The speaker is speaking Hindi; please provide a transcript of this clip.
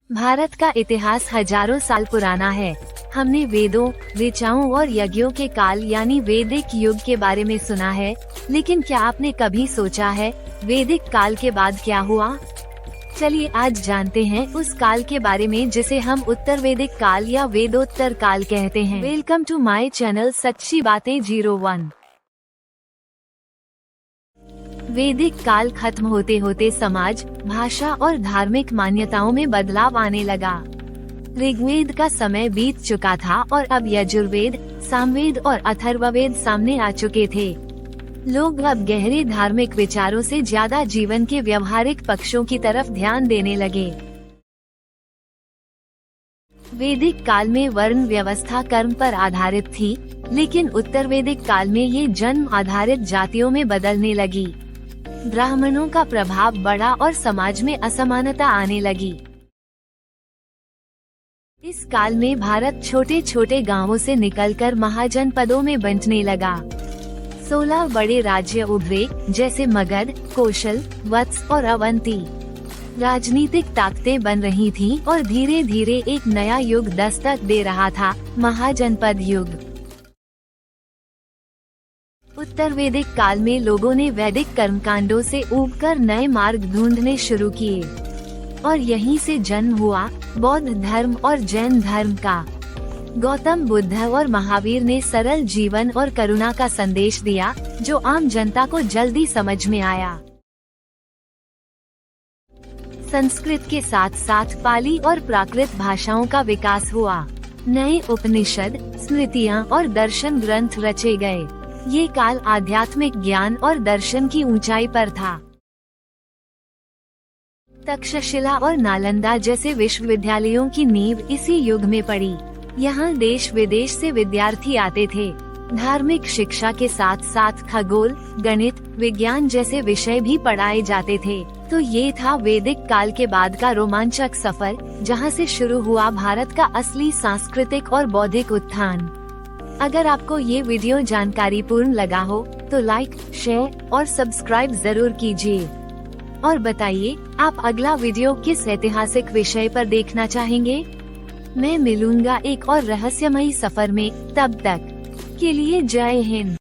भारत का इतिहास हजारों साल पुराना है। हमने वेदों, ऋचाओं और यज्ञों के काल यानी वैदिक युग के बारे में सुना है, लेकिन क्या आपने कभी सोचा है वैदिक काल के बाद क्या हुआ? चलिए आज जानते हैं उस काल के बारे में जिसे हम उत्तर वैदिक काल या वेदोत्तर काल कहते हैं। वेलकम टू माय चैनल सच्ची बातें 01। वैदिक काल खत्म होते होते समाज, भाषा और धार्मिक मान्यताओं में बदलाव आने लगा। ऋग्वेद का समय बीत चुका था और अब यजुर्वेद, सामवेद और अथर्ववेद सामने आ चुके थे। लोग अब गहरे धार्मिक विचारों से ज्यादा जीवन के व्यवहारिक पक्षों की तरफ ध्यान देने लगे। वैदिक काल में वर्ण व्यवस्था कर्म पर आधारित थी, लेकिन उत्तर वैदिक काल में ये जन्म आधारित जातियों में बदलने लगी। ब्राह्मणों का प्रभाव बढ़ा और समाज में असमानता आने लगी। इस काल में भारत छोटे छोटे गांवों से निकलकर महाजनपदों में बंटने लगा। 16 बड़े राज्य उभरे, जैसे मगध, कौशल, वत्स और अवंती। राजनीतिक ताकतें बन रही थीं और धीरे धीरे एक नया युग दस्तक दे रहा था, महाजनपद युग। उत्तर वैदिक काल में लोगों ने वैदिक कर्मकांडों से ऊबकर नए मार्ग ढूंढने शुरू किए, और यहीं से जन्म हुआ बौद्ध धर्म और जैन धर्म का। गौतम बुद्ध और महावीर ने सरल जीवन और करुणा का संदेश दिया, जो आम जनता को जल्दी समझ में आया। संस्कृत के साथ साथ पाली और प्राकृत भाषाओं का विकास हुआ। नए उपनिषद, स्मृतियाँ और दर्शन ग्रंथ रचे गए। ये काल आध्यात्मिक ज्ञान और दर्शन की ऊंचाई पर था। तक्षशिला और नालंदा जैसे विश्वविद्यालयों की नींव इसी युग में पड़ी। यहाँ देश विदेश से विद्यार्थी आते थे। धार्मिक शिक्षा के साथ साथ खगोल, गणित, विज्ञान जैसे विषय भी पढ़ाए जाते थे। तो ये था वैदिक काल के बाद का रोमांचक सफर, जहाँ से शुरू हुआ भारत का असली सांस्कृतिक और बौद्धिक उत्थान। अगर आपको ये वीडियो जानकारी पूर्ण लगा हो तो लाइक, शेयर और सब्सक्राइब जरूर कीजिए। और बताइए आप अगला वीडियो किस ऐतिहासिक विषय पर देखना चाहेंगे? मैं मिलूंगा एक और रहस्यमयी सफर में। तब तक के लिए जय हिंद।